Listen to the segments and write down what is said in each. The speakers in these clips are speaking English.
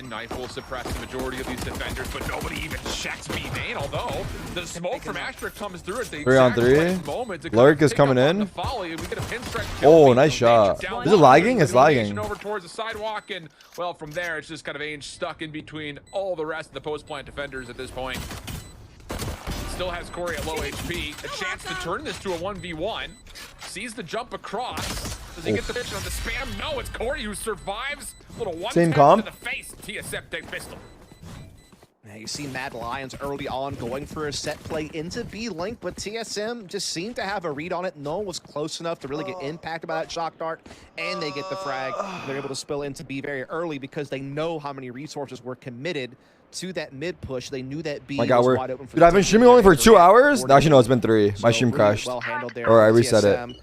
Knife will suppress the majority of these defenders, but nobody even checks B main, although the smoke from Astra comes through at the 3-on-3. moment. Lurk is coming in. Oh, nice shot. Is it lagging? It's lagging. Over towards the sidewalk, and well, from there, it's just kind of Ainge stuck in between all the rest of the post-plant defenders at this point. Still has Corey at low HP. A chance to turn this to a 1v1. Sees the jump across. Does he get the vision on the spam? No, it's Corey who survives. Little one Same tap comp. to the face. TSM take pistol. Now you see Mad Lions early on going for a set play into B-Link, but TSM just seemed to have a read on it. No one was close enough to really get impacted by that shock dart, and they get the frag. They're able to spill into B very early because they know how many resources were committed to that mid push. They knew that B was wide open for dude, I've been streaming only for 2 hours. Actually, no, it's been 3. My stream crashed. Well handled there or I from reset TSM. it.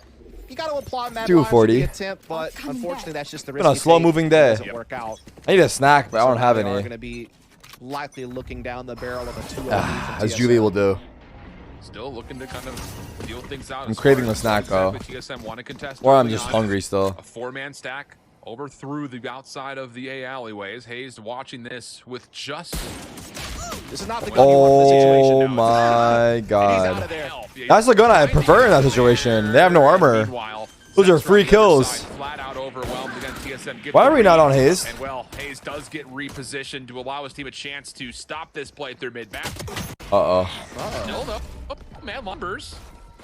You got to applaud Mad 240. Lions for the attempt, but unfortunately, that's just the risk. Been a slow-moving day. Doesn't work out. I need a snack, but I don't have They are any. going to be likely looking down the barrel of a 2-0 As Julie will do. Still looking to kind of deal things out. I'm craving a snack, though. TSM want to contest Or I'm just hungry still. A 4-man stack over through the outside of the A alleyways. Hayes watching this with just... This is not the gun you want in this situation Oh now. my god. There. That's the gun I prefer in that situation. They have no armor. Those are free kills. Flat out overwhelmed. Again, TSM Why are we not on Hayes? And well, Hayes does get repositioned to allow his team a chance to stop this play through mid-map. Uh-oh. Still no. Oh, man, Lumbers.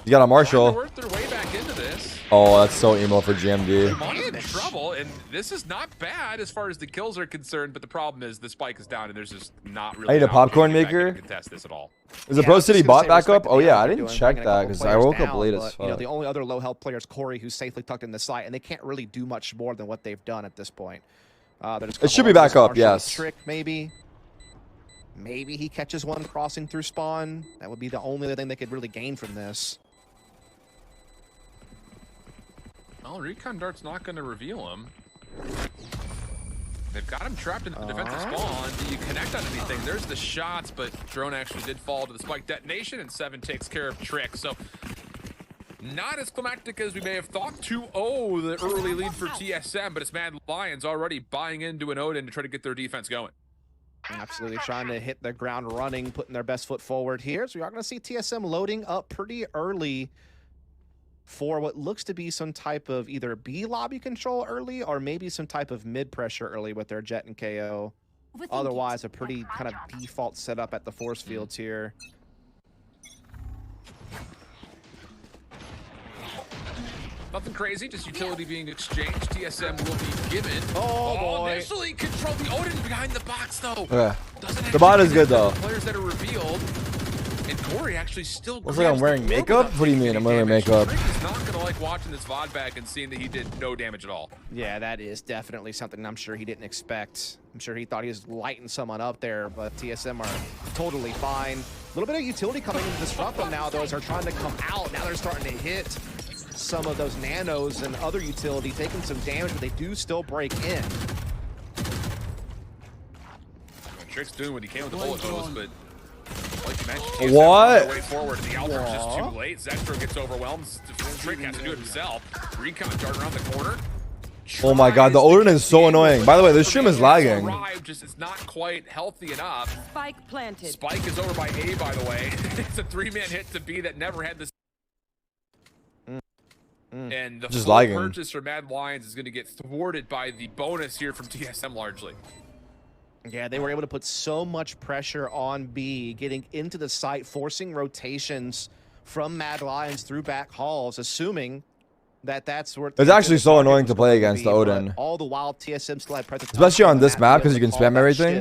You got a Marshall. Worked their way back into this. Oh, that's so emo for GMD. Money's in trouble, and this is not bad as far as the kills are concerned, but the problem is the spike is down, and there's just not really... I need a popcorn maker. Contest this at all. Is the Pro City bot back up? Oh yeah, I didn't check that because I woke up late as fuck. You know, the only other low health player is Corey, who's safely tucked in the site, and they can't really do much more than what they've done at this point. It should be back up, yes. Trick, maybe. Maybe he catches one crossing through spawn. That would be the only other thing they could really gain from this. Well, Recon Dart's not going to reveal him. They've got him trapped in the defensive spawn. Do you connect on anything? There's the shots, but Drone actually did fall to the spike detonation, and 7 takes care of Trick. So, not as climactic as we may have thought. 2-0, the early lead for TSM, but it's Mad Lions already buying into an Odin to try to get their defense going. Absolutely trying to hit the ground running, putting their best foot forward here. So we are going to see TSM loading up pretty early for what looks to be some type of either B lobby control early or maybe some type of mid pressure early with their Jet and KO. Otherwise, a pretty kind of default setup at the force fields here. Nothing crazy, just utility being exchanged. TSM will be given. Oh boy. Initially control the Odin behind the box, though. Okay. Doesn't The bot is good, though. Players that are revealed. And Corey actually still Looks like I'm wearing makeup? What do you mean I'm wearing makeup? Rick is not going to like watching this VOD back and seeing that he did no damage at all. Yeah, that is definitely something I'm sure he didn't expect. I'm sure he thought he was lighting someone up there, but TSM are totally fine. A little bit of utility coming into disrupt them now, though, as they're trying to come out. Now they're starting to hit some of those nanos and other utility, taking some damage, but they do still break in. Trick's doing what he can with the bullet hose, but like you mentioned, TSM what? on their way forward, and the Alpha's just too late. Zestro gets overwhelmed. Trick has to do it himself. Recon dart around the corner. Oh my god, the Odin is so annoying. By the way, this stream is lagging. Just it's not quite healthy enough. Spike planted. Spike is over by A, by the way. It's a 3-man hit to B that never had this. And the Just full lagging. purchase for Mad Lions is going to get thwarted by the bonus here from TSM largely. Yeah, they were able to put so much pressure on B, getting into the site, forcing rotations from Mad Lions through back halls, assuming that that's where... It's actually so annoying to play against the Odin. All the while, TSM still had presence. Especially on this map, because you can spam everything.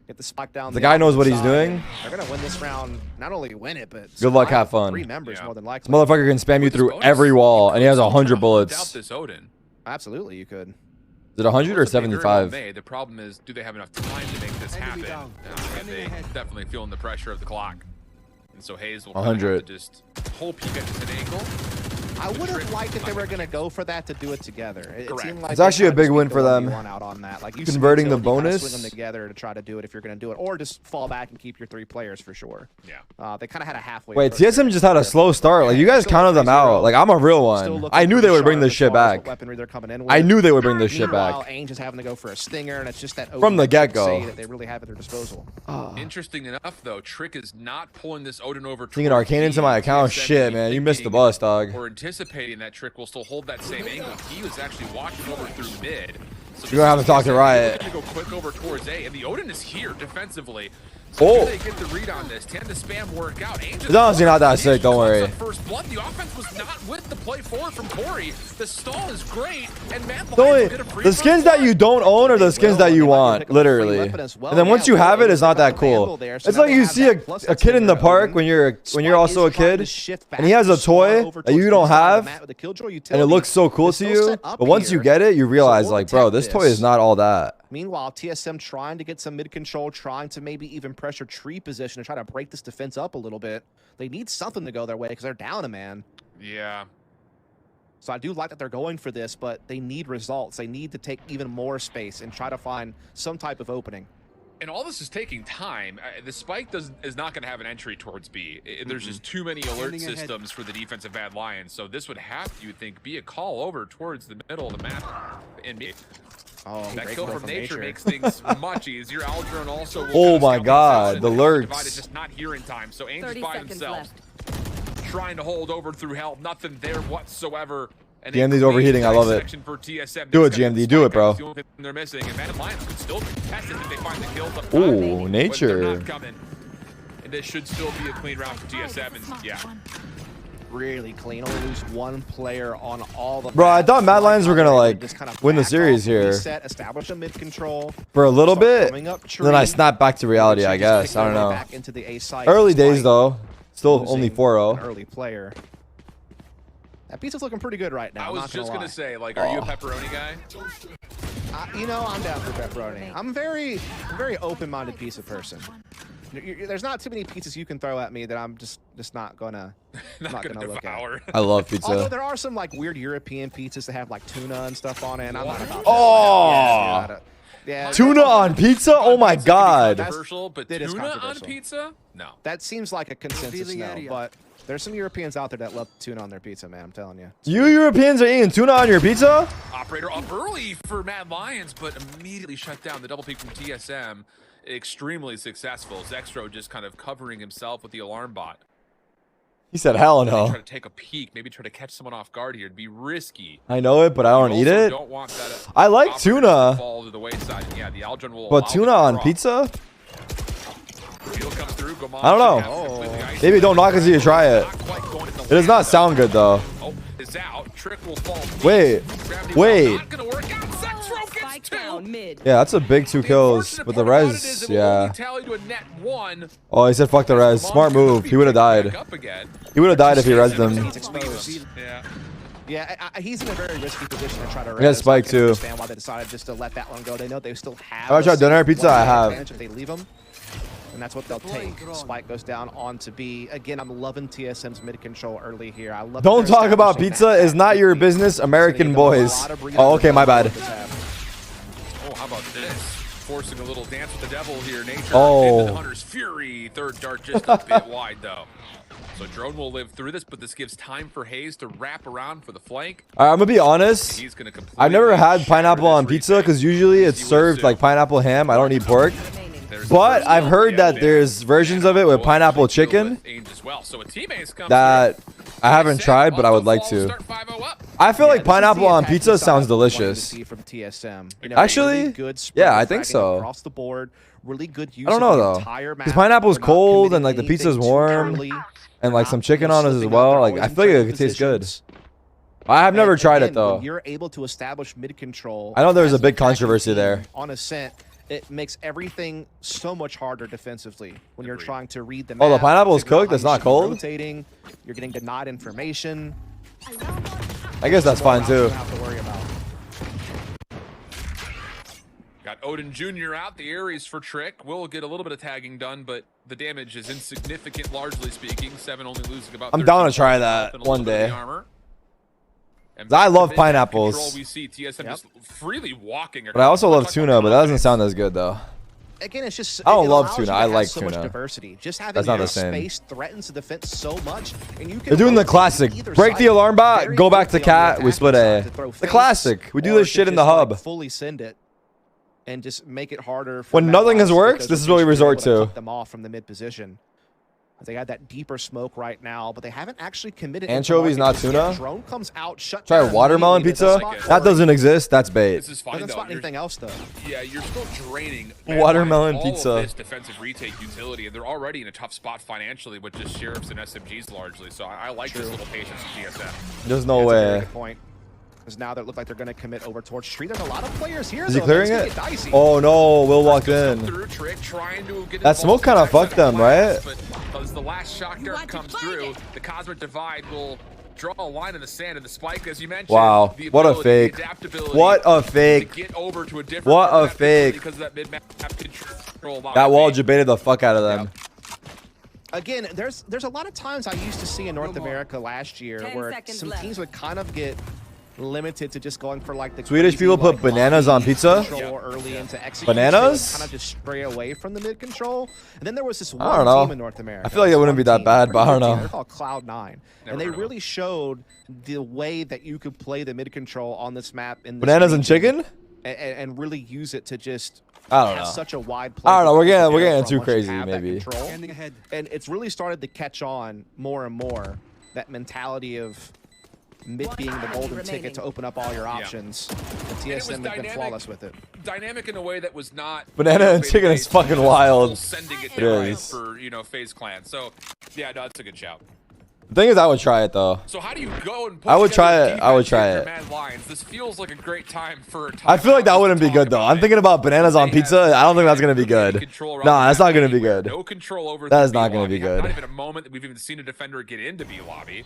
Get the spike down. The guy knows what he's doing. They're going to win this round. Not only win it, but... Good luck, have fun. 3 members more than This likely. motherfucker can spam you through every wall, and he has 100 bullets. This Odin. Absolutely, you could. Is it 100 or 75? The problem is, do they have enough time to make this happen? And they definitely feeling the pressure of the clock. And so Hayes will 100. have to just hope he gets an angle. I would have liked if they were going to go for that to do it together. It seemed like it's actually a big win for them. Out on that. Like, you converting the swing bonus them together to try to do it if you're going to do it, or just fall back and keep your 3 players for sure. Yeah. They kind of had a halfway. Wait, TSM just had a slow start. Like, you guys counted them out. Like, I'm a real one. I knew they would bring this shit back. I knew they would bring this shit back. Ainge is having to go for a stinger, and it's just that from the get-go that they really have at their disposal. Interesting enough, though, Trick is not pulling this Odin over. Thinking Arcane into my account. Shit, man, you missed the bus, dog. We're anticipating that Trick will still hold that same angle. He was actually watching over through mid. So you're gonna have to talk to Riot. Go quick over towards A, and the Odin is here defensively. So they get the read on this. Tend to spam work out. It's honestly not that sick, don't worry. First blood. The offense was not with the play forward from Corey. The stall is great, and the skins that you don't own are the skins that you want, literally. And then once you have it, it's not that cool. It's like you see a kid in the park when you're also a kid, and he has a toy that you don't have, and it looks so cool to you. But once you get it, you realize, like, bro, this toy is not all that. Meanwhile, TSM trying to get some mid control, trying to maybe even pressure tree position to try to break this defense up a little bit. They need something to go their way because they're down a man. Yeah. So I do like that they're going for this, but they need results. They need to take even more space and try to find some type of opening. And all this is taking time. The spike is not going to have an entry towards B. There's just too many alert systems for the defensive Bad Lions. So this would have, you would think, be a call over towards the middle of the map. And that kill from nature makes things much easier. Aldrin also will oh my god, the lurks. Is just not here in time. So Ainge is by themselves. Trying to hold over through help. Nothing there whatsoever. GMD's overheating. I love it. Do it, GMD. Do it, bro. They're missing, and Mad Lions could still contest it if they find the kills up front. Ooh, nature. And this should still be a clean round for TSM. And yeah, really clean. Only lose 1 player on all the. Bro, I thought Mad Lions were gonna like win the series here. Establish a mid control for a little bit. Then I snap back to reality. I guess. I don't know. Early days though. Still only 4-0. Early player. That pizza's looking pretty good right now. I was just gonna say, like, are you a pepperoni guy? You know, I'm down for pepperoni. I'm a very open-minded pizza person. There's not too many pizzas you can throw at me that I'm just not gonna look at. I love pizza. Although there are some like weird European pizzas that have like tuna and stuff on it. And I'm not about that. Yeah, tuna on pizza? Oh my god. Controversial, but tuna on pizza? No. That seems like a consensus no, but there's some Europeans out there that love tuna on their pizza, man. I'm telling you. You Europeans are eating tuna on your pizza? Operator up early for Mad Lions, but immediately shut down. The double peek from TSM, extremely successful. Zextro just kind of covering himself with the alarm bot. He said, hell no. Try to take a peek, maybe try to catch someone off guard here. It'd be risky. I know it, but I don't eat it. Don't want that I like tuna. Fall to the wayside. Yeah, the Aldrin will but tuna on pizza? Comes through, I don't know. Maybe don't knock until you try it. It does not sound good though. Oh, it's out. Trick will fall. Wait. Yeah, that's a big 2 kills. But the res, yeah. Oh, he said fuck the res. Smart move. He would have died. He would have died if he resed him. Yeah, he's in a very risky position to try to res. He has spike too. Why they decided just to let that one go. They know they still have. Have I tried dinner pizza? I have. If they leave them. And that's what they'll take. Spike goes down onto B. Again, I'm loving TSM's mid control early here. I love. Don't talk about pizza. Is not your business, American boys. Oh, okay, my bad. Oh, how about this? Forcing a little dance with the devil here. Nature into the Hunter's Fury. Third dart just a bit wide though. So Drone will live through this, but this gives time for Hayes to wrap around for the flank. All right, I'm gonna be honest. I've never had pineapple on pizza because usually it's served like pineapple ham. I don't eat pork. But I've heard that there's versions of it with pineapple chicken that I haven't tried, but I would like to. I feel like pineapple on pizza sounds delicious. Actually, yeah, I think so. I don't know though, because pineapple's cold and like the pizza's warm, and like some chicken on it as well. Like I feel like it could taste good. I have never tried it though. You're able to establish mid control. I know there's a big controversy there. On Ascent, it makes everything so much harder defensively when you're trying to read the map. Oh, the pineapple's cooked? It's not cold? Rotating, you're getting denied information. I guess that's fine too. Got Odin Jr. out. The Ares for Trick. Will get a little bit of tagging done, but the damage is insignificant, largely speaking. 7 only losing about. I'm down to try that one day. And I love control, pineapples. we see TSM just freely walking. But I also love tuna, but that doesn't sound as good though. Again, it's just I don't it love allows tuna. you to I have like so tuna. much diversity. Just having That's not the your same. space threatens the defense so much, and you can. They're doing the rotate classic. either Break the side alarm bot. very Go back to quickly on the cat. We split attacking A. side to throw The feints, classic. We do or this to shit in the just, like, hub. fully send it, and just make it harder. For When Mad nothing has Lions worked, because this is they're what we just able resort to. Cut them off from the mid position. They got that deeper smoke right now, but they haven't actually committed. Anchovies, into not market just yet. tuna? Drone comes out, shut Try down watermelon immediately. pizza. Doesn't spot That doesn't exist. That's bait. This is fine, Doesn't though. spot anything else though. Yeah, you're still draining Watermelon all pizza. Of this defensive retake utility, and they're already in a tough spot financially with just sheriffs and SMGs largely. So I like this little patience from TSM. There's no That's a very way. good point. Because now they look like they're going to commit over towards Tree. There's a lot of players here. Is he though, clearing man. it? It's gonna get dicey. Oh no, Will walked in. Through Trick, trying to get That smoke kind of fucked them, right? But as the last shock dart comes through, the Cosmic Divide will draw a line in the sand, and the spike, as you mentioned. Wow, the what a ability, fake. the adaptability What a to fake. get over to a different What part a of that fake. because of that mid-map control. That wall debated the fuck out of them. Again, there's a lot of times I used to see in North America last year 10 where seconds some left. teams would kind of get limited to just going for like the Swedish crazy, people put like, bananas on pizza? control early into execution. Bananas? Kind of just stray away from the mid control. And then there was this I one don't know. team in North America. I feel like it this wouldn't one be that team, bad, but I pretty don't good team. know. They're called Cloud9, and they heard of really showed the way that you could play the mid control on this map in this Bananas and region, chicken? and really use it to just I don't have know. such a wide play. I don't know. We're field getting there too from once you crazy, have that maybe. control. And it's really started to catch on more and more. That mentality of mid being the golden ticket to open up all your options. And TSM has been dynamic. flawless with it. Dynamic in a way that was not Banana and chicken is fucking wild. Sending it It there is. for FaZe Clan. So yeah, no, that's a good shout. The thing is, I would try it though. So how do you go and put I would try together it. I would defense try here it. for Mad Lions? This feels like a great time for. I feel like that wouldn't be good though. I'm thinking about bananas on pizza. I don't think that's gonna be good. Nah, that's not gonna be good. No control over. That is the not B gonna lobby. be good. Not even a moment that we've even seen a defender get into B lobby.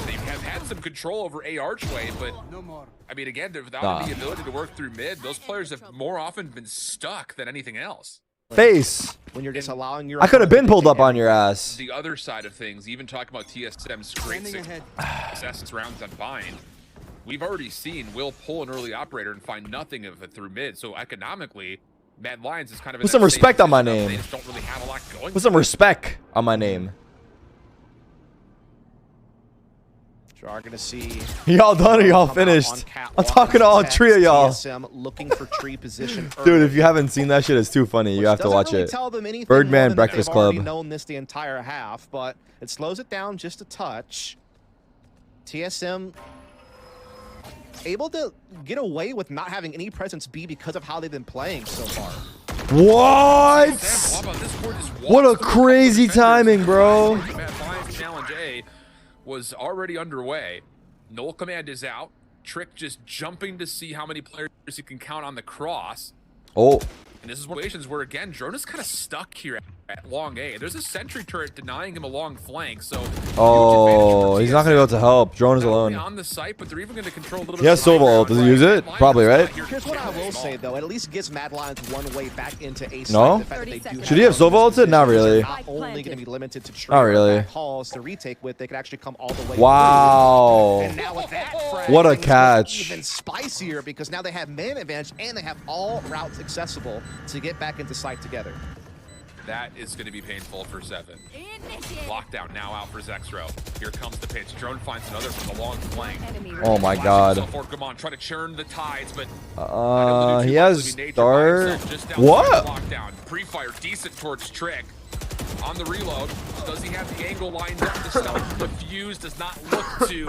They have had some control over A archway, but I mean, again, without the ability to work through mid, those players have more often been stuck than anything else. Face. When you're just allowing your I could have been opponent to pulled up take on your ass. The other side of things, even talking about TSM's great success rounds on Bind, we've already seen Will pull an early operator and find nothing of it through mid. So economically, Mad Lions is kind of in Put some that same respect on my position of name. They just don't really have a lot going. Put some respect on my name. You are gonna see. Y'all done or y'all come out finished? on catwalk I'm talking to all text, three of y'all. TSM looking for tree position. Dude, early, if you haven't seen that shit, it's too funny. You which have to doesn't watch really it. Tell them anything Birdman more than Breakfast they've already Club. known this the entire half, but it slows it down just a touch. TSM able to get away with not having any presence B because of how they've been playing so far. What? Sam, on this board just What a walks through crazy defenders. timing, bro. Mad Lions challenge A was already underway. Null command is out. Trick just jumping to see how many players he can count on the cross. Oh. And this is situations where, again, Drone is kind of stuck here at long A. There's a sentry turret denying him a long flank, so Oh, he's not gonna be able to help. Drone is not only alone. on the site, but they're even going to control a little He has bit of Sova high ult. ground. Does he use it? Mad Lions Probably, is right? not here Here's what I to will small. say, though. It at least gives Mad Lions one way back into A. No? The fact that they do Should he have Sova ulted? Not really. Not only going to be limited to tree Not really. calls to retake with, they could actually come all the way. Wow. And now with that frag, What a things get catch. Even spicier because now they have man advantage and they have all routes accessible to get back into sight together. That is going to be painful for Seven. Lockdown now out for Zexro. Here comes the pitch. Drone finds another from the long flank. Oh my Flashing god. himself forward. Come on, try to churn the tides, but not able to do He too much. has He'll be nature by Star. himself just outside What? the Lockdown. Pre-fire decent towards Trick. On the reload, does he have the angle lined up? The stealth defuse does not look to,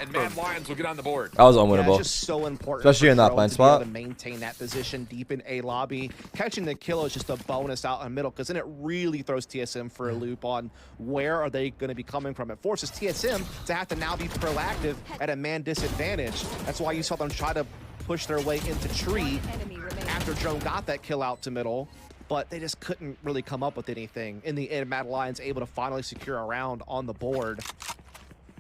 and Mad Lions will get on the board. That was Yeah, unwinnable. it's just so important, Especially for in that Drone blind to be able spot. to maintain that position deep in A lobby. Catching the kill is just a bonus out in the middle because then it really throws TSM for a loop on where are they going to be coming from. It forces TSM to have to now be proactive at a man disadvantage. That's why you saw them try to push their way into tree after Drone got that kill out to middle. But they just couldn't really come up with anything. In the end, Mad Lions able to finally secure a round on the board.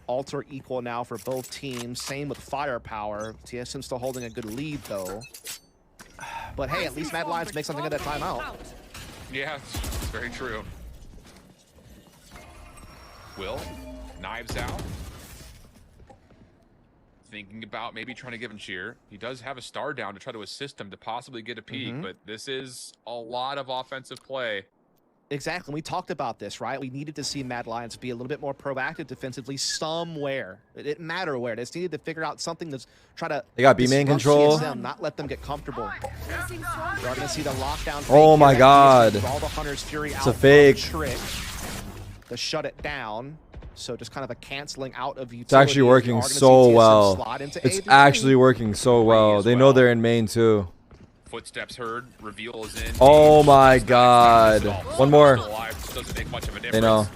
Alter equal now for both teams. Same with firepower. TSM still holding a good lead, though. But hey, at least Mad Lions make something of that timeout. Yeah, it's very true. Will, knives out. thinking about maybe trying to give him cheer. He does have a star down to try to assist him to possibly get a peek, but this is a lot of offensive play. Exactly. We talked about this, right? We needed to see Mad Lions be a little bit more proactive defensively somewhere. It didn't matter where. They just needed to figure out something that's try to. They got B-main control. TSM, not let them get comfortable. We're going to see the lockdown. Oh my God. All the Hunter's Fury it's out a fake. Trick to shut it down. So just kind of a canceling out of utility. It's actually working so well. It's actually working so well. They know they're in main too. Footsteps heard. Reveal is in. Oh my God. One more. Doesn't make much of a difference. They know.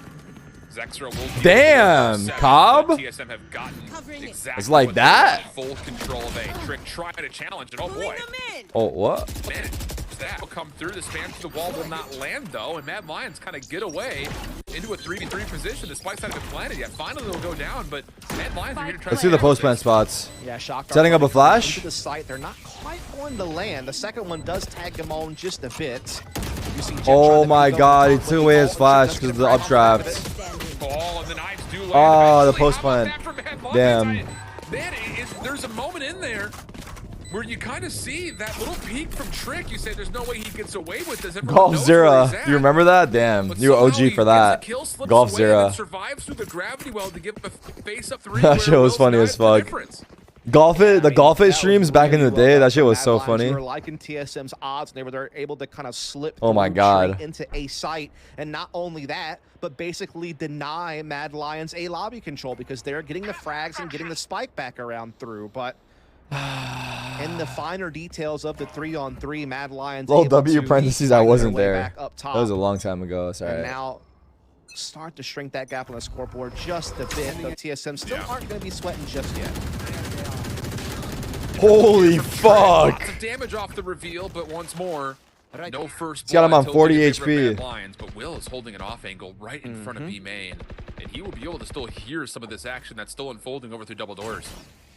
Damn, Cobb? TSM have gotten exactly it's like that? Full control of A. Trick trying to challenge it. Oh boy. Oh, what? Man, that will come through. The spam to the wall will not land though, and Mad Lions kind of get away into a 3v3 position. The spike's not even planted yet. Finally, they'll go down, but Mad Lions are here to try. Let's see the post plant spots. Yeah, shocked. Setting up a flash. Into the site, they're not quite going to land. The second one does tag them on just a bit. Oh my God, he took away his flash because of the updraft. Oh, the post plant. Damn. Man, there's a moment in there where you kind of see that little peek from Trick. You say there's no way he gets away with this. Golf Zera. You remember that? Damn. You were OG for that. Golf Zera. Survives through the gravity well to give a face up 3. That shit was funny as fuck. The Golf It streams back in the day, that shit was so funny. We were liking TSM's odds, and they were able to kind of slip oh my God. into a site, and not only that, but basically deny Mad Lions a lobby control because they're getting the frags and getting the spike back around through. But in the finer details of the 3-on-3, Mad Lions. Little W parentheses, I wasn't there. That was a long time ago. Sorry. And now start to shrink that gap on the scoreboard just a bit. Though TSM still aren't going to be sweating just yet. Holy fuck! Lots of damage off the reveal, but once more, no first. He's got him on 40 HP. Lions, but Will is holding an off angle right in front of B main, and he will be able to still hear some of this action that's still unfolding over through double doors.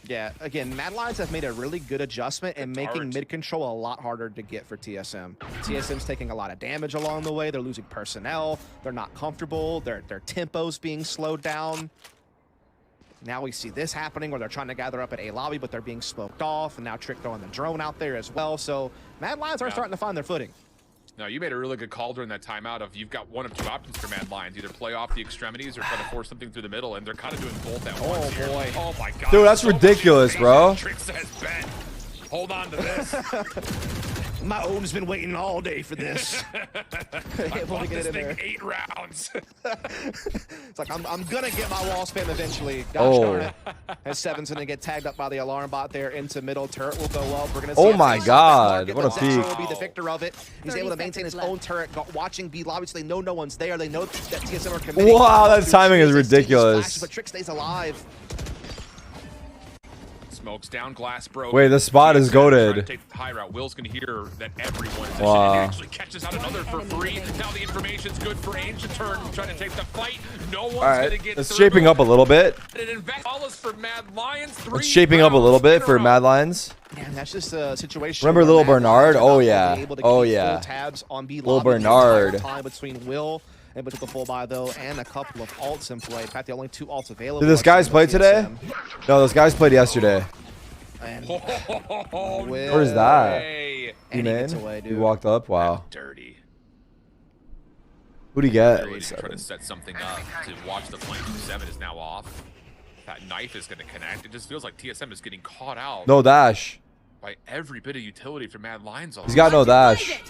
Yeah, again, Mad Lions have made a really good adjustment in making mid control a lot harder to get for TSM. TSM's taking a lot of damage along the way. They're losing personnel. They're not comfortable. Their tempo's being slowed down. Now we see this happening where they're trying to gather up at A lobby, but they're being smoked off, and now Trick throwing the drone out there as well. So Mad Lions are starting to find their footing. No, you made a really good call during that timeout of you've got one of two options for Mad Lions. Either play off the extremities or try to force something through the middle, and they're kind of doing both at once. Oh, boy. Oh, my God. Dude, that's ridiculous, bro. Trick says, bet. Hold on to this. My own's been waiting all day for this. I bought this thing 8 rounds. It's like, I'm going to get my wall spam eventually. Gosh darn it. As Seven's going to get tagged up by the alarm bot there into middle. Turret will go up. We're going to see my God. What a peek. will be the victor of it. He's able to maintain his own turret, watching B lobby, so they know no one's there. They know that TSM are committing. Wow, that timing is ridiculous. But Trick stays alive. Smokes down, glass broke. Wait, the spot is goated. Take the high route. Will's gonna hear that everyone's and actually catches out another for free. Now the information's good for Ainge to turn, trying to take the fight. No one's gonna get it's shaping up a little bit. For Mad Lions. It's shaping up a little bit for Mad Lions. Man, that's just a situation. Remember Little Bernard? Oh yeah. Oh yeah. Tabs on B Little Bernard. Time between Will and took the full buy though, and a couple of alts in play. In fact, the only 2 alts available. Did those guys play today? No, those guys played yesterday. And where's that? And he gets away, dude. You walked up? Wow. Dirty. Who'd he get? Really trying to set something up to watch the flank. 7 is now off. That knife is going to connect. It just feels like TSM is getting caught out. No dash. By every bit of utility from Mad Lions. He's got no dash.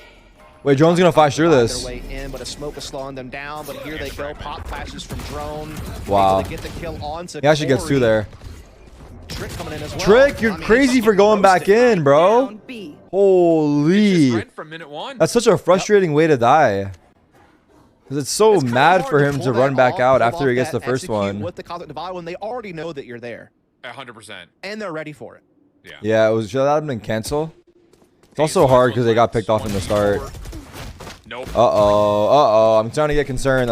Wait, Drone's gonna flash through this. Way in, but a smoke is slowing them down. But here they go. Pop flashes from Drone. Wow. Get the kill on he actually gets through there. Trick coming in as well. Trick, you're crazy for going back in, bro. Holy. That's such a frustrating way to die. Because it's so mad for him to run back out after he gets the first one. With the Cosmic Divide when they already know that you're there. 100%. And they're ready for it. Yeah, it was, should that have been cancel? It's also hard because they got picked off in the start. Nope. Uh-oh. I'm starting to get concerned.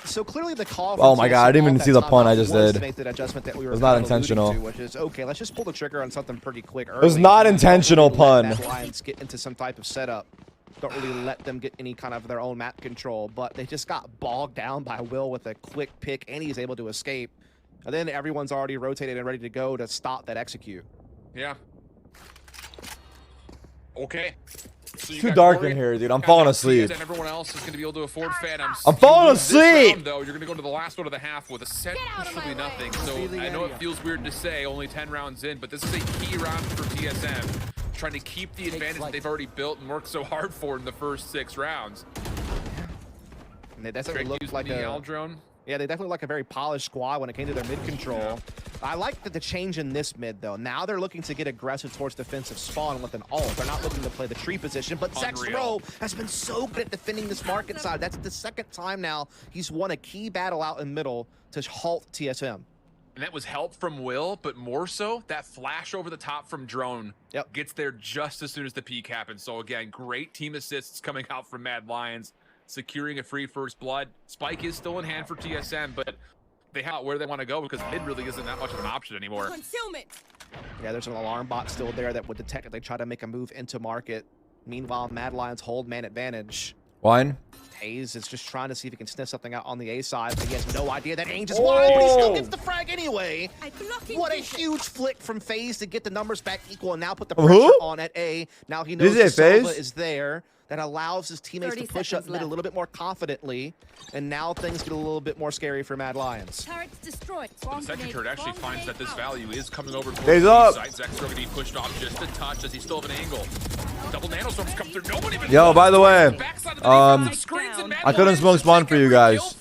So clearly the call. Oh my God, I didn't even see the pun I just did. It was not intentional. Which is okay. Let's just pull the trigger on something pretty quick. It was not intentional pun. Lions get into some type of setup. Don't really let them get any kind of their own map control, but they just got bogged down by Will with a quick pick, and he's able to escape. And then everyone's already rotated and ready to go to stop that execute. Yeah. Okay. So It's too dark in here, dude. I'm falling asleep. And everyone else is going to be able to afford Phantoms. I'm falling asleep. Round, though, you're going to go to the last one of the half with essentially nothing. So I know it feels weird to say only 10 rounds in, but this is a key round for TSM. Trying to keep the advantage that they've already built and worked so hard for in the first 6 rounds. And they definitely look like a drone. Yeah, they definitely like a very polished squad when it came to their mid control. Yeah. I like the change in this mid, though. Now they're looking to get aggressive towards defensive spawn with an ult. They're not looking to play the tree position, but Zexro has been so good at defending this market side. That's the second time now he's won a key battle out in middle to halt TSM. And that was help from Will, but more so, that flash over the top from Drone gets there just as soon as the peak happens. So again, great team assists coming out from Mad Lions, securing a free first blood. Spike is still in hand for TSM, but they have where they want to go because mid really isn't that much of an option anymore. Concealment. Yeah, there's an alarm bot still there that would detect if they try to make a move into market. Meanwhile, Mad Lions hold man advantage. Wine. Hayes is just trying to see if he can sniff something out on the A side, but he has no idea that Ainge is wide, but he still gets the frag anyway. What a huge flick from FaZe to get the numbers back equal and now put the pressure on at A. Now he knows Silva is there. That allows his teammates to push up mid a little bit more confidently, and now things get a little bit more scary for Mad Lions. Turret's destroyed. The second turret actually finds that this value is coming over towards the side. Zexro going to be pushed off just a touch as he still have an angle. Double nanostorms come through. Nobody even Yo, by the way, I couldn't smoke spawn for you guys.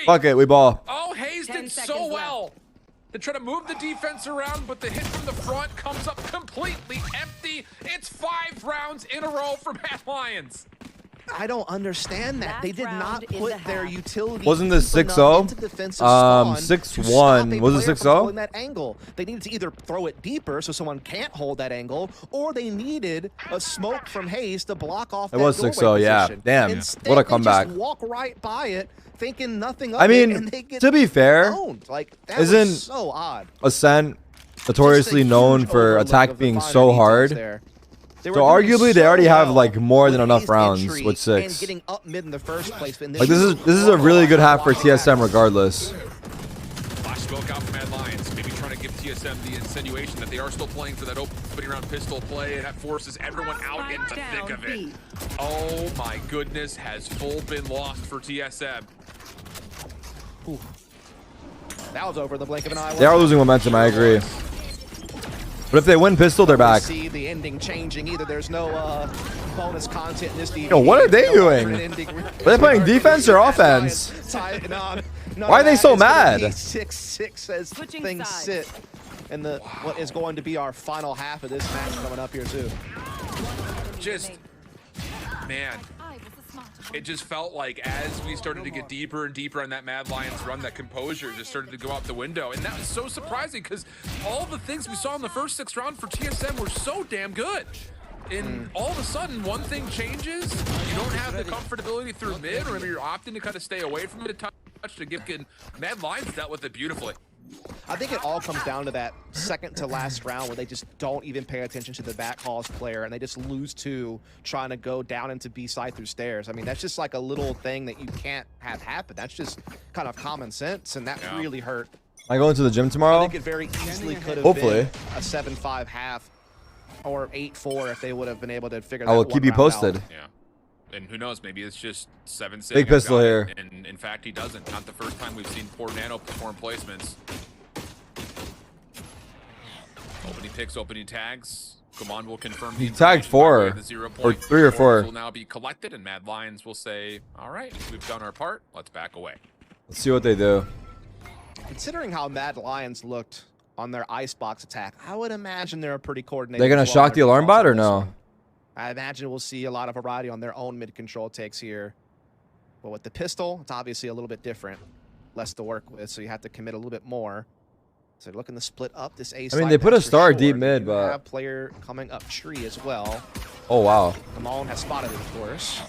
Fuck it, we ball. Oh, Hayes did so well. They try to move the defense around, but the hit from the front comes up completely empty. It's 5 rounds in a row for Mad Lions. I don't understand that. They did not put their utility. Wasn't this 6-0? 6-1. Was it 6-0? That angle. They needed to either throw it deeper so someone can't hold that angle, or they needed a smoke from Hayes to block off that doorway position. It was 6-0, yeah. Damn, Instead, what a comeback. They just walk right by it, thinking nothing of I mean, it, and they get to be fair, owned. Like, that isn't was so odd. Ascent notoriously known for attack being so hard? So arguably they already have like more than enough rounds with 6. And getting up mid in the first place. Like this is a really good half for TSM regardless. Flash smoke out from Mad Lions, maybe trying to give TSM the insinuation that they are still playing for that opening round pistol play, and that forces everyone out into the thick of it. Oh my goodness, has full been lost for TSM. Ooh. That was over the blink of an eye. They are losing momentum, I agree. But if they win pistol, they're back. See the ending changing. Either there's no bonus content in this DVD. Yo, what are they doing? Are they playing defense or offense? Why are they so mad? 6-6 as things sit. And what is going to be our final half of this match coming up here too. Just, man. It just felt like as we started to get deeper and deeper on that Mad Lions run, that composure just started to go out the window. And that was so surprising because all the things we saw in the first 6 rounds for TSM were so damn good. And all of a sudden, one thing changes. You don't have the comfortability through mid, or maybe you're opting to kind of stay away from it a touch to give Mad Lions dealt with it beautifully. I think it all comes down to that second to last round where they just don't even pay attention to the backhauls player and they just lose 2 trying to go down into B side through stairs. I mean, that's just like a little thing that you can't have happen. That's just kind of common sense, and that really hurt. I go into the gym tomorrow? I think it very easily could have been a 7-5 half or 8-4 if they would have been able to figure that out. I will keep you posted. Yeah. And who knows, maybe it's just 7-6. Big pistol here. And in fact, he doesn't. Not the first time we've seen poor Nano perform placements. Opening picks, opening tags. Command will confirm. He tagged 4 or 3 or 4. Will now be collected, and Mad Lions will say, "All right, we've done our part. Let's back away." Let's see what they do. Considering how Mad Lions looked on their icebox attack, I would imagine they're a pretty coordinated. They're gonna shock the alarm bot or no? I imagine we'll see a lot of variety on their own mid-control takes here. But with the pistol, it's obviously a little bit different. Less to work with, so you have to commit a little bit more. So they're looking to split up this A side. I mean, they put a star deep mid, but... have player coming up tree as well. Oh, wow. Malone has spotted it, of course.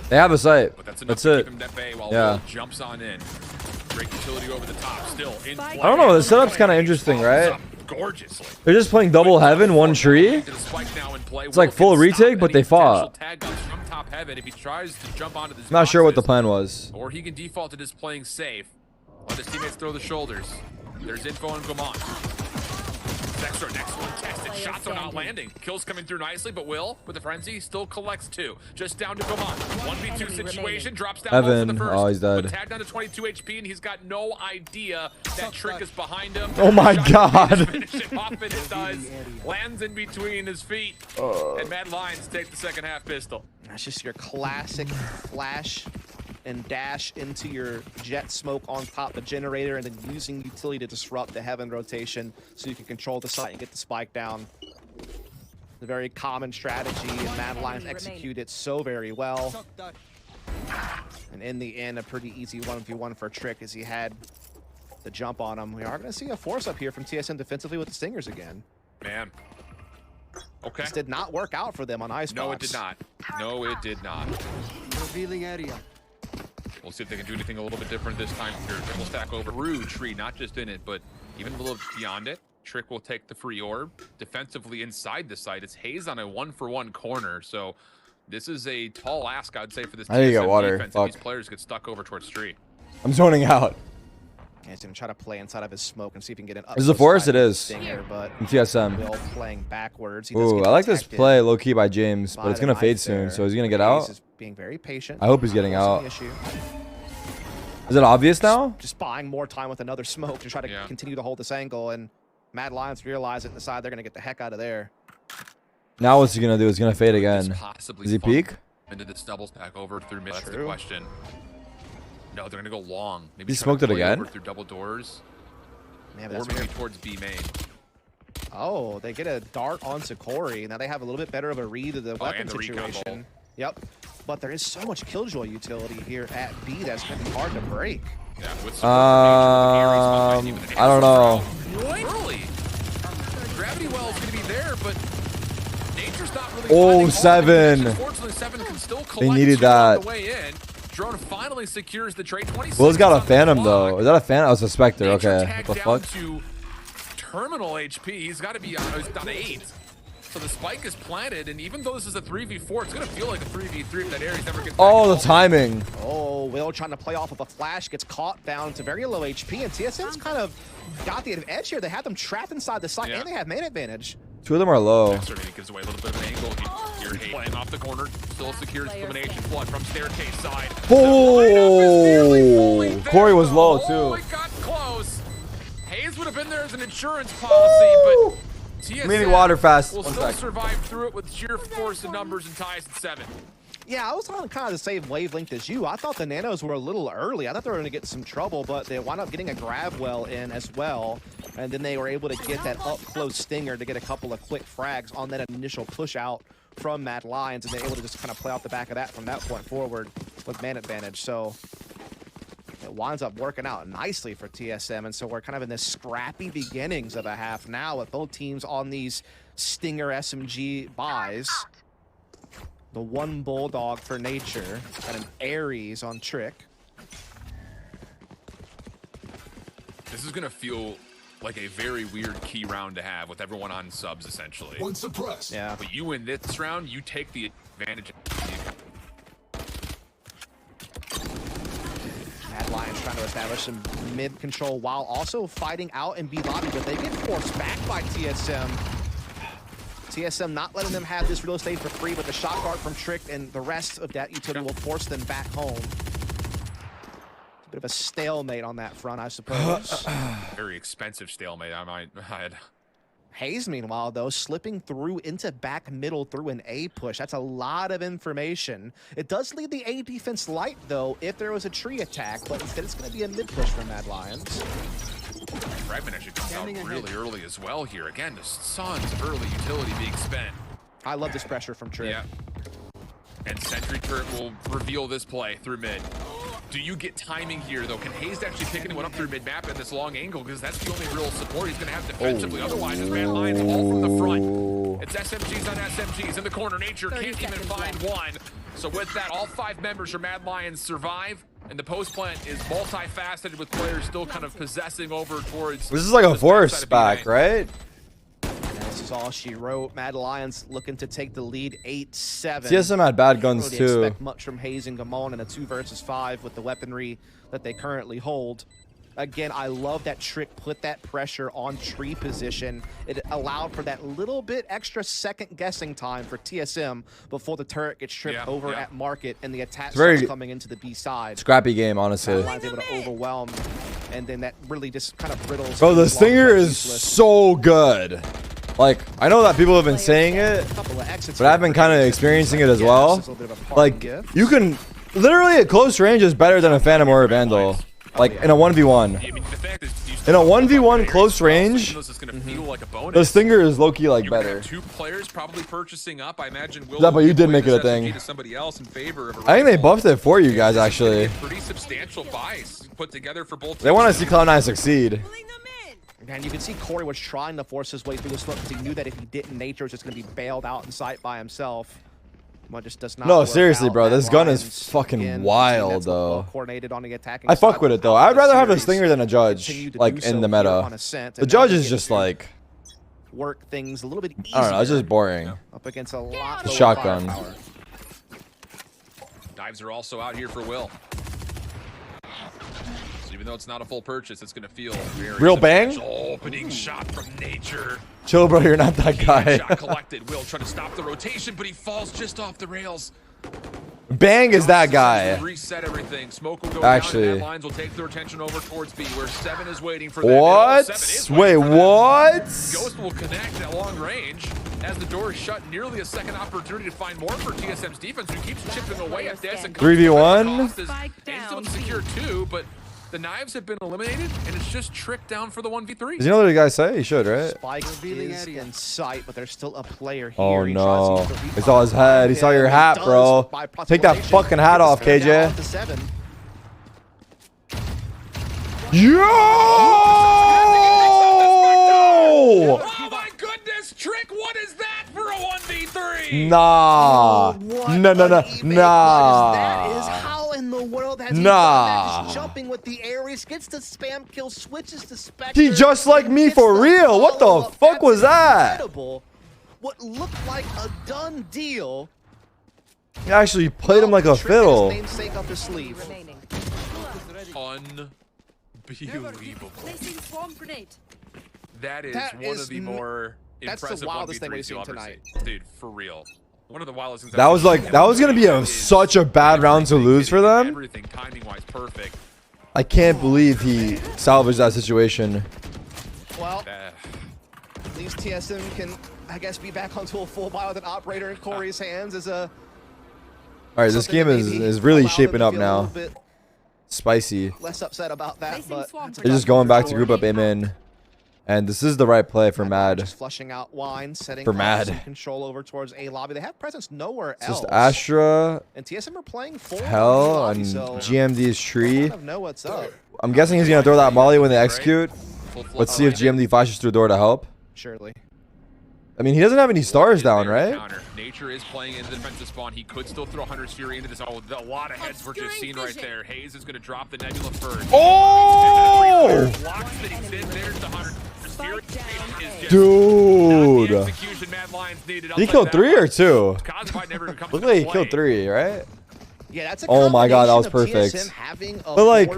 They have a sight. But that's it. Keep him at bay while yeah. Will jumps on in. Great utility over the top. Still in play. I don't know. The setup's kind of interesting, right? Gorgeously. They're just playing double heaven, 1 tree. It's like full retake, but they fought. If he tries to jump onto this Not sure what the plan was. Or he can default to just playing safe. Let his teammates throw the shoulders. There's info on Gamon. Extra, next one tested. Shots are not landing. Kills coming through nicely, but Will, with the frenzy, still collects 2. Just down to Gamon. 1v2 situation, drops down Evan, the first. oh, he's dead. But tagged down to 22 HP, and he's got no idea that Trick is behind him. Oh my god. Finish it off, and it does. Lands in between his feet. And Mad Lions take the second half pistol. That's just your classic flash and dash into your jet smoke on top the generator, and then using utility to disrupt the heaven rotation so you can control the site and get the spike down. A very common strategy, and Mad Lions execute it so very well. And in the end, a pretty easy 1v1 for Trick as he had the jump on him. We are going to see a force up here from TSM defensively with the Stingers again. Man. Okay. This did not work out for them on Icebox. No, it did not. No, it did not. Revealing area. We'll see if they can do anything a little bit different this time here. We'll stack over through tree, not just in it, but even a little beyond it. Trick will take the free orb. Defensively inside the site, it's Hayes on a 1-for-1 corner. So this is a tall ask, I'd say, for this I need to get TSM water. defense. Fuck. If these players get stuck over towards tree. I'm zoning out. Yeah, he's gonna try to play inside of his smoke and see if he can get an up. Is it forest? It is. Stinger, but In TSM. Will playing backwards. He does Ooh, get I like this detected play low key by James, but by it's the gonna fade knife soon. there. So is he gonna get Hayes out? is being very patient. I hope he's getting That's out. the issue. Is it obvious now? Just buying more time with another smoke to try to continue to hold this angle, and Mad Lions realize it and decide they're gonna get the heck out of there. Now what's he gonna do? He's gonna fade again. Possibly Does he peek? into this double stack over through mid. That's the True. question. No, they're gonna go long. Maybe He try to smoked it play again? over through double doors. Yeah, but Or that's maybe weird. towards B main. Oh, they get a dart onto Corey. Now they have a little bit better of a read of the weapon and the recon situation. Yep. But there is so much killjoy utility here at B that's going to be hard to break. Yeah, with some coordination with the Ares, I don't know. Early. Gravity well is going to be there, but nature's not really. Oh, finding all the 7. conditions. Fortunately, 7 can still collect They needed 2 on that. the way in. Drone finally secures the trade. 26. Will's got on a the phantom clock. though. Is that a phantom? Oh, it's a Spectre. Nature Okay. tagged What the down fuck? to terminal HP. He's got to be on, he's down to 8. So the spike is planted, and even though this is a 3v4, it's going to feel like a 3v3 if that Ares never gets Oh, the back. timing. Oh, Will trying to play off of a flash, gets caught down to very low HP, and TSM's kind of got the edge here. They have them trapped inside the site, and they have main advantage. 2 of them are low. Certainly gives away a little bit of an angle. Here, Hayes playing off the corner, still secures elimination flood from staircase side. Oh, Corey was low Oh, too. it got close. Hayes would have been there as an insurance policy, but TSM Meaning water fast. will 1 still sec. survive through it with sheer force of numbers and ties at 7. Yeah, I was on kind of the same wavelength as you. I thought the nanos were a little early. I thought they were going to get some trouble, but they wound up getting a grab well in as well. And then they were able to get that up-close stinger to get a couple of quick frags on that initial push out from Mad Lions, and they're able to just kind of play off the back of that from that point forward with man advantage. So it winds up working out nicely for TSM, and so we're kind of in the scrappy beginnings of a half now with both teams on these Stinger SMG buys. The one Bulldog for Nature and an Ares on Trick. This is going to feel like a very weird key round to have with everyone on subs, essentially. One suppressed. Yeah. But you win this round, you take the advantage. Mad Lions trying to establish some mid control while also fighting out in B lobby, but they get forced back by TSM. TSM not letting them have this real estate for free, but the shot guard from Trick and the rest of that utility will force them back home. A bit of a stalemate on that front, I suppose. Very expensive stalemate, I might add. Hayes, meanwhile, though, slipping through into back middle through an A push. That's a lot of information. It does leave the A defense light, though, if there was a tree attack, but instead it's going to be a mid push for Mad Lions. Fragment actually comes out really early as well here. Again, just tons of early utility being spent. I love this pressure from Trick. Yeah. And Sentry Turret will reveal this play through mid. Do you get timing here, though? Can Hayes actually pick anyone up through mid-map in this long angle? Because that's the only real support he's going to have defensively. Otherwise, it's Mad Lions all from the front. It's SMGs on SMGs in the corner. Nature can't even find one. So with that, all 5 members from Mad Lions survive. And the post plant is multifaceted with players still kind of possessing over towards... This is like a force back, right? This is all she wrote. Mad Lions looking to take the lead 8-7. TSM had bad guns really too. Expect much from Hayes and Gamon in a 2 versus 5 with the weaponry that they currently hold. Again, I love that Trick put that pressure on tree position. It allowed for that little bit extra second guessing time for TSM before the turret gets tripped over at market and the attack starts coming into the B side. Scrappy game, honestly. Able to overwhelm, and then that really just kind of brittles. Bro, the Stinger is so good. Like, I know that people have been saying it, but I've been kind of experiencing it as well. Like, you can literally at close range is better than a Phantom or a Vandal. Like in a 1v1. In a 1v1 close range, the Stinger is low-key like better. Two players probably purchasing up. I imagine Will. Yeah, but you did make it a thing. I think they buffed it for you guys actually. Pretty substantial buys put together for both. They want to see Cloud9 succeed. And you can see Corey was trying to force his way through the smoke because he knew that if he didn't, Nature was just going to be bailed out in sight by himself. Just does not no, seriously, bro. This gun is fucking wild, though. On the I fuck with it, though. I'd rather have a Stinger than a Judge, like, in the meta. The Judge is just, like... work things a little bit easier. I don't know. It's just boring. Up against a lot of shotgun. Dives are also out here for Will. So even though it's not a full purchase, it's going to feel very real bang. Opening shot from Nature. Chill, bro. You're not that guy. Shot collected. Will trying to stop the rotation, but he falls just off the rails. Bang is that guy. Reset everything. Smoke will go actually. Down, lines will take their attention over towards B, where 7 is waiting for what? Wait, what? Ghost will connect at long range as the door is shut. Nearly a second opportunity to find more for TSM's defense, who keeps chipping away at this. 3v1. Still secure 2, but the knives have been eliminated, and it's just Trick down for the 1v3. Does you know what the guy say? He should, right? Spike is in sight, but there's still a player here. Oh no! He saw his head. He saw your hat, bro. Take that fucking hat off, KJ. Yo! Oh my goodness, Trick! What is that for a 1v3? Nah. Nah. That is how in the world has he done that? Just jumping with the Ares, gets the spam kill, switches to Spectre. He just like me for real. What the fuck was that? Incredible. What looked like a done deal. He actually played him like a fiddle. Namesake up his sleeve. Unbelievable. That is one of the more impressive the wildest thing we've seen tonight. Dude, for real. One of the wildest things. That was gonna be such a bad round to lose for them. Everything timing-wise perfect. I can't believe he salvaged that situation. Well, at least TSM can, I guess, be back onto a full buy with an operator in Corey's hands as a. All right, this game is really shaping up now. Spicy. Less upset about that, but they're just going back to group up Amen. And this is the right play for Mad. Just flushing out wine, setting for Mad. Control over towards A lobby. They have presence nowhere else. Just Astra, and TSM are playing full Hell, lobby, and so GMD's tree. I don't know what's up. I'm guessing he's gonna throw that molly when they execute. Let's see if GMD flashes through the door to help. Surely. I mean, he doesn't have any stars down, right? Nature is playing in the defensive spawn. He could still throw Hunter's Fury into this. Oh, a lot of heads were just seen right there. Hayes is going to drop the Nebula first. Oh! Dude. He killed 3 or 2? Look like he killed 3, right? Yeah, that's a oh my god, that was perfect. But like,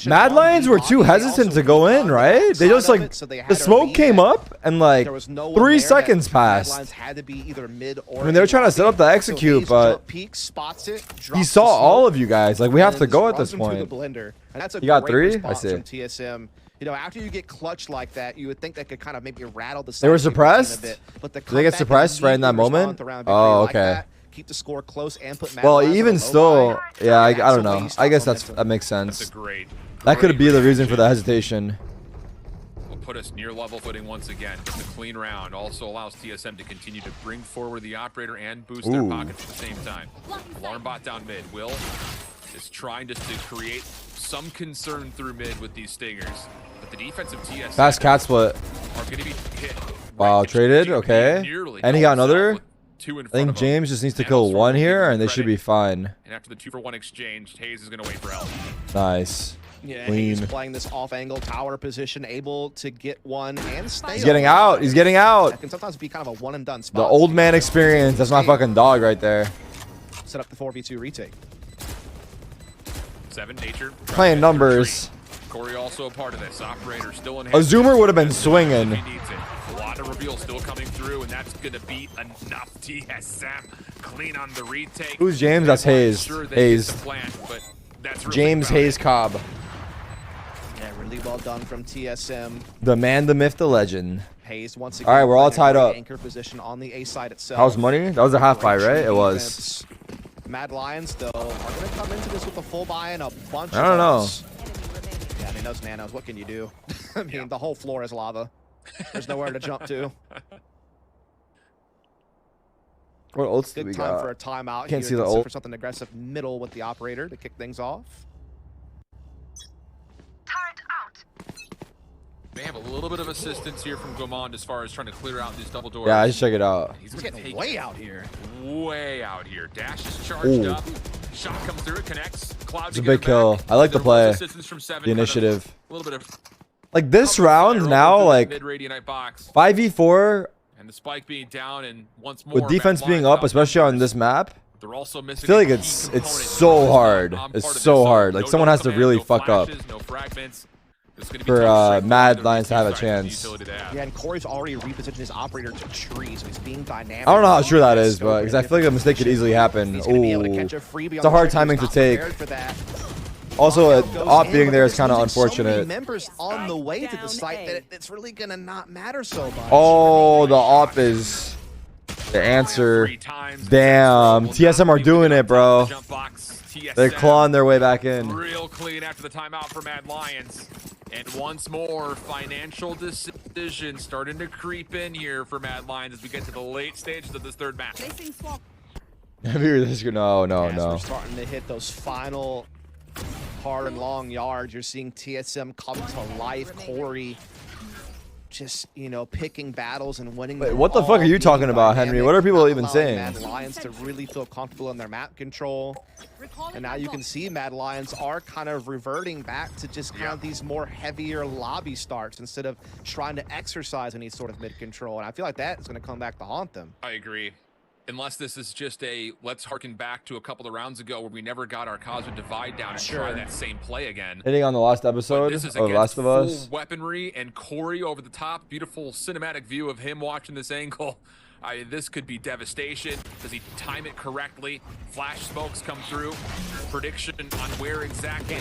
Mad Lions were too hesitant to go in, right? They just like, the smoke came up and like 3 seconds passed. I mean, they were trying to set up the execute, but he saw all of you guys. Like, we have to go at this point. He got 3? I see. TSM. You know, after you get clutched like that, you would think that could kind of maybe rattle the. They were suppressed? Did they get suppressed right in that moment? Oh, okay. Keep the score close and put Mad well, Lions even still, yeah, I don't know. I guess that makes sense. That could be the reason for the hesitation. Will put us near level footing once again. Just a clean round also allows TSM to continue to bring forward the operator and boost their pockets at the same time. Alarm bot down mid. Will is trying just to create some concern through mid with these stingers, but the defensive TSM fast cat split. Are going to be hit. Wow, traded. Okay, and he got another. I think James just needs to kill 1 here, and they should be fine. And after the 2-for-1 exchange, Hayes is going to wait for help. Nice. Yeah, he's playing this off-angle tower position, able to get 1 and stay. He's getting out. He's getting out. That can sometimes be kind of a one-and-done spot. The old man experience. That's my fucking dog right there. Set up the 4v2 retake. 7 Nature. Playing numbers. Corey also a part of this. Operator still in. A zoomer would have been swinging. He needs it. A lot of reveal still coming through, and that's gonna be enough. TSM clean on the retake. Who's James? That's Hayes. Hayes. James Hayes Cobb. Yeah, really well done from TSM. The man, the myth, the legend. Hayes once again. All right, we're all tied up. Anchor position on the A side itself. How's money? That was a half buy, right? It was. Mad Lions, though, are going to come into this with a full buy and a bunch I don't know. of Yeah, I mean, those nanos, what can you do? I mean, the whole floor is lava. There's nowhere to jump to. What ults do Good we time got? for a timeout. Can't here. see the Let's ult. for something aggressive middle with the operator to kick things off. They have a little bit of assistance here from Gomond as far as trying to clear out these double doors. Yeah, I should check it out. He's He's gonna getting take way out here. Way out here. Dash is charged Ooh. up. Shot comes through. It connects. Cloud It's a big kill. I like the play. The initiative. A little bit of Like this round now, like mid-radianite box. 5v4 And the spike being down, and once more with defense Matt being Lyons up, especially on this map. They're also missing I feel like a key it's component. so hard. I'm It's part of so this, hard. Like no someone double has to command, really no fuck up flashes, no fragments. It's gonna be for tough to strike Mad the Lions to have a side of the chance. utility they have. Yeah, and Corey's already repositioned his operator to tree, so he's being dynamic. I don't know how true that is, but because I feel like a mistake could easily happen. He's gonna be able to Ooh. catch a freebie It's a on hard the timing to trigger. He's take. not prepared for that. Also, Goes op in, being but there is they're kind of losing so many unfortunate. members on the way to the site that it's really gonna not matter so much. Oh, the op is the answer. Damn, TSM are doing it, bro. They're clawing their way back in. Real clean after the timeout for Mad Lions. And once more, financial decisions starting to creep in here for Mad Lions as we get to the late stages of this third match. No, no, As no. we're starting to hit those final hard and long yards, you're seeing TSM come to life. Corey just, you know, picking battles and winning. Wait, them what the fuck all, are you talking being about, Henry? dynamic, What are people not even allowing saying? Mad Lions to really feel comfortable in their map control. And now you can see Mad Lions are kind of reverting back to just kind of these more heavier lobby starts instead of trying to exercise any sort of mid control. And I feel like that is going to come back to haunt them. I agree. Unless this is just a let's harken back to a couple of rounds ago where we never got our Cosmic Divide down and try that same play again. Hitting on the last But episode this is of against Last of Us. full weaponry and Corey over the top. Beautiful cinematic view of him watching this angle. This could be devastation. Does he time it correctly? Flash smokes come through. Prediction on where exactly.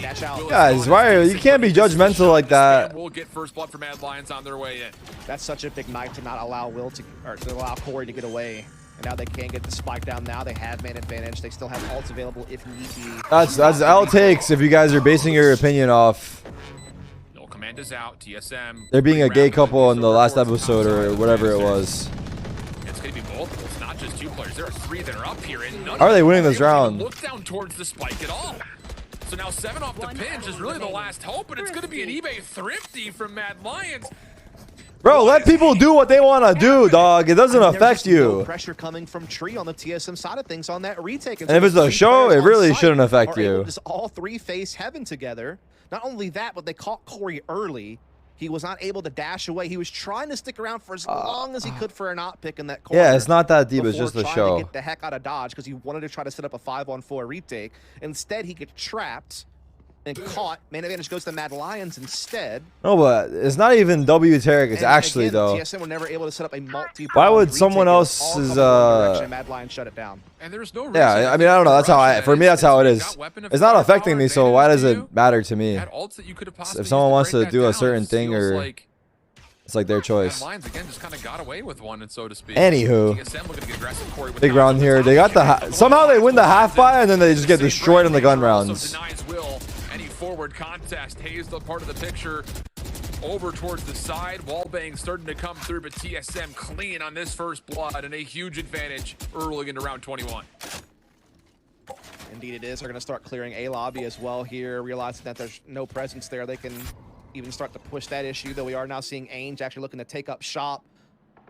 Guys, why are you can't be judgmental like that? We'll get first blood for Mad Lions on their way in. That's such a big night to not allow to allow Corey to get away. And now they can get the spike down. Now they have man advantage. They still have ults available if need be. That's all it takes if you guys are basing your opinion off No command is out. TSM. there being a gay couple in the last episode or whatever it was. It's going to be multiple. It's not just two players. There are three that are up here. And none How are they of them winning this able to round? Look down towards the spike at all. So now 7 off the pinch is really the last hope, and it's going to be an eBay thrifty from Mad Lions. Bro, let people do what they want to do, dog. It doesn't affect you. Pressure coming from Tree on the TSM side of things on that retake. And if it's a show, it really shouldn't affect you. Just all three face heaven together. Not only that, but they caught Corey early. He was not able to dash away. He was trying to stick around for as long as he could for an op pick in that corner. Yeah, it's not that deep. It's just a trying show. to get the heck out of dodge because he wanted to try to set up a 5-on-4 retake. Instead, he gets trapped and caught. Man advantage goes to Mad Lions instead. No, but it's not even W Tarik. It's And actually again, though. TSM were never able to set up a multi. Why would retake. someone It was all else's, coming one direction. Mad Lions shut it down. And there's no reason. Yeah, I mean, I don't know. That's how I. For me, that's how it is. It's not affecting me, so why does it matter to me? If someone wants to do a certain thing, or it's like their choice. Lions again just kind of got away with one, and so to speak. Anywho, TSM looking to get aggressive. Corey with big round here. They got the somehow they win the half buy, and then they just get destroyed in the gun rounds. Denies Will any forward contest. Hayes the part of the picture over towards the side. Wallbang starting to come through, but TSM clean on this first blood and a huge advantage early into round 21. Indeed it is. They're going to start clearing A lobby as well here, realizing that there's no presence there. They can even start to push that issue, though we are now seeing Ainge actually looking to take up shop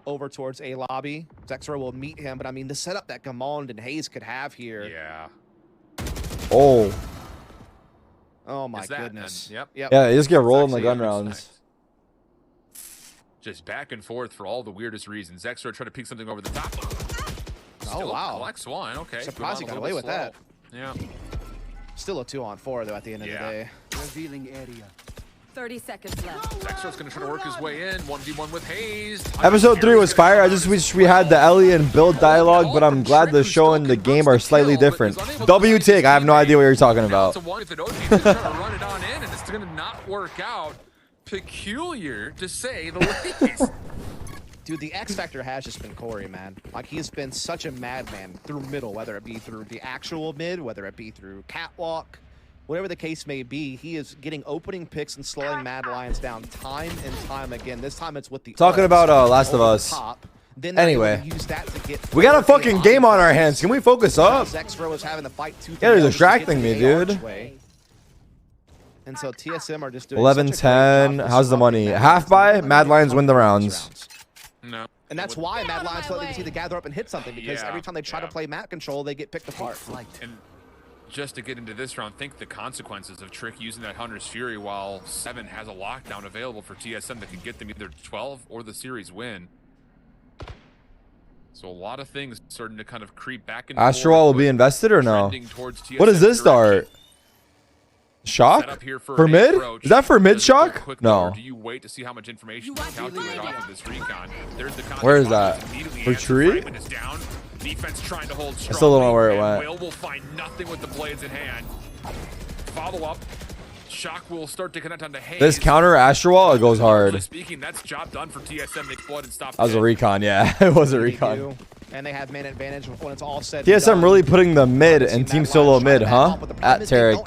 over towards A lobby. Zexor will meet him, but I mean, the setup that Gamond and Hayes could have here. Yeah. Oh. Oh my goodness. Yep. Yep. Yeah, they just get rolled in the gun rounds. Just back and forth for all the weirdest reasons. Zexor tried to peek something over the top. Oh, wow. Collects one. Okay. Surprised he got away with that. Yeah. Still a 2-on-4, though, at the end of the day. Revealing area. 30 seconds left. Dexter's gonna try to work his way in. 1v1 with Hayes. Episode 3 was fire. I just wish we had the Ellie and build dialogue, but I'm glad the show and the game are slightly different. W take. I have no idea what you're talking about. It's a one if it OG is trying to run it on in, and it's gonna not work out. Peculiar, to say the least. Dude, the X factor has just been Corey, man. Like, he's been such a madman through middle, whether it be through the actual mid, whether it be through catwalk, whatever the case may be. He is getting opening picks and slowing Mad Lions down time and time again. This time it's with the Talking about Last of Us. Then Anyway, use that to get we got a fucking game on our hands. Can we focus up? Zexro is having the fight Yeah, they're distracting me, dude. And so TSM are just doing 11-10. How's the money? Half by Mad Lions win the rounds. No. And that's why Mad Lions feel like they just need to gather up and hit something, because every time they try to play map control, they get picked apart. And just to get into this round, think the consequences of Trick using that Hunter's Fury while 7 has a lockdown available for TSM that can get them either 12 or the series win. So a lot of things starting to kind of creep back and forth. Astral will be invested or no? What is this dart? Shock? For mid? Is that for mid shock? No. Do you wait to see how much information you can calculate off of this recon? There's the Where is that? For tree? Defense trying to hold I still don't know where it went. Will find nothing with the blades in hand. Follow up. Shock will start to connect onto Hayes. This counter Astral, it goes hard. Speaking, that's job done for TSM. They explode and stop. That was a recon, yeah. It was a recon. And they have man advantage when it's all said. TSM really putting the mid and team solo mid, huh? At Tarik.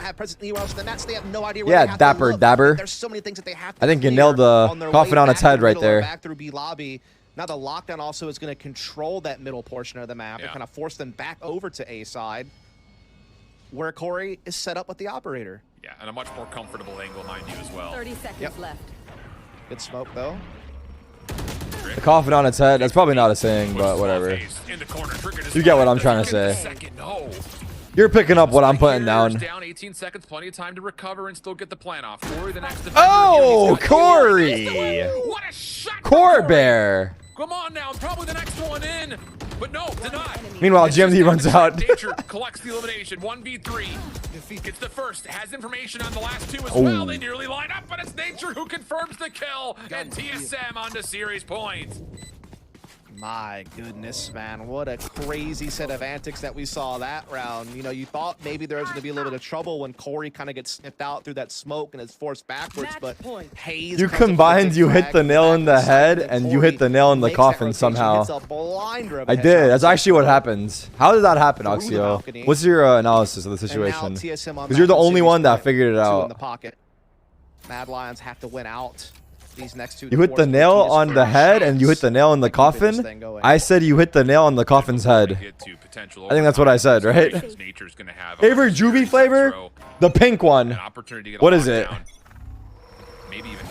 Yeah, dapper, dabber. There's so many things that they have to I think you nailed the coffin on its head right there. Back through B lobby. Now the lockdown also is going to control that middle portion of the map and kind of force them back over to A side, where Corey is set up with the operator. Yeah, and a much more comfortable angle, mind you, as well. 30 seconds left. Good smoke, though. The coffin on its head. That's probably not a saying, but whatever. You get what I'm trying to say. You're picking up what I'm putting down. 18 seconds, plenty of time to recover and still get the plan off. Corey, the next oh, Corey! What a shot! Core Bear. Come on now, probably the next one in, but no, denied. Meanwhile, GMD runs out. Nature collects the elimination. 1v3. Gets the first. Has information on the last two as well. They nearly line up, but it's Nature who confirms the kill, and TSM on to series points. My goodness, man. What a crazy set of antics that we saw that round. You know, you thought maybe there was going to be a little bit of trouble when Corey kind of gets sniffed out through that smoke and is forced backwards, but Hayes... You combined, you hit the nail in the head, and you hit the nail in the coffin somehow. I did. That's actually what happens. How did that happen, Oxio? What's your analysis of the situation? Because you're the only one that figured it out. Mad Lions have to win out. These next two, you hit the nail on the head and you hit the nail in the coffin. I said you hit the nail on the coffin's head. I think that's what I said, right? Favorite Juvie flavor? The pink one. What is it?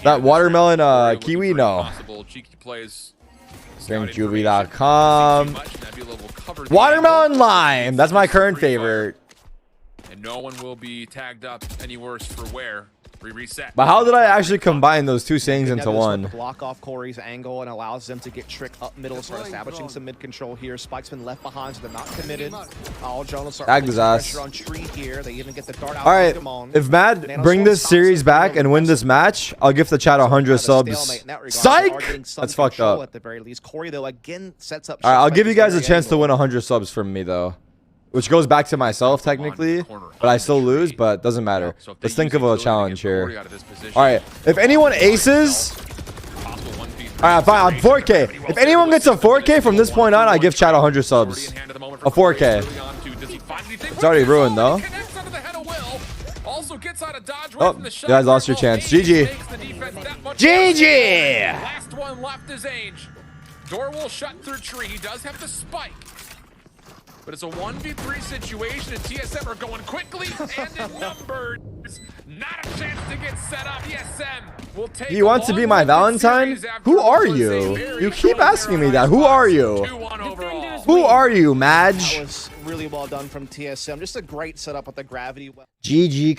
That watermelon kiwi? No. Drinkjuvie.com. Watermelon lime. That's my current favorite. And no one will be tagged up any worse for wear. Reset. But how did I actually combine those two sayings into one? Block off Corey's angle and allows them to get Trick up middle, start establishing some mid control here. Spike's been left behind, so they're not committed. All Jonas are his ass. on tree here. They even get the dart out. All right, if Mad bring this series back and win this match, I'll give the chat 100 subs. Psych! That's fucked up. At the very least, Corey though again sets up. All right, I'll give you guys a chance to win 100 subs from me though. Which goes back to myself technically, but I still lose, but doesn't matter. Let's think of a challenge here. All right, if anyone aces, all right, fine, on 4K. If anyone gets a 4K from this point on, I give chat 100 subs. A 4K. It's already ruined though. Oh, you guys lost your chance. GG. GG. Last one left is Age. Door will shut through tree. He does have the spike. But it's a 1v3 situation, and TSM are going quickly and in numbers. Not a chance to get set up. TSM will take. You want to be my Valentine? Who are you? You keep asking me that. Who are you? Who are you, Madge? That was really well done from TSM. Just a great setup with the gravity. GG.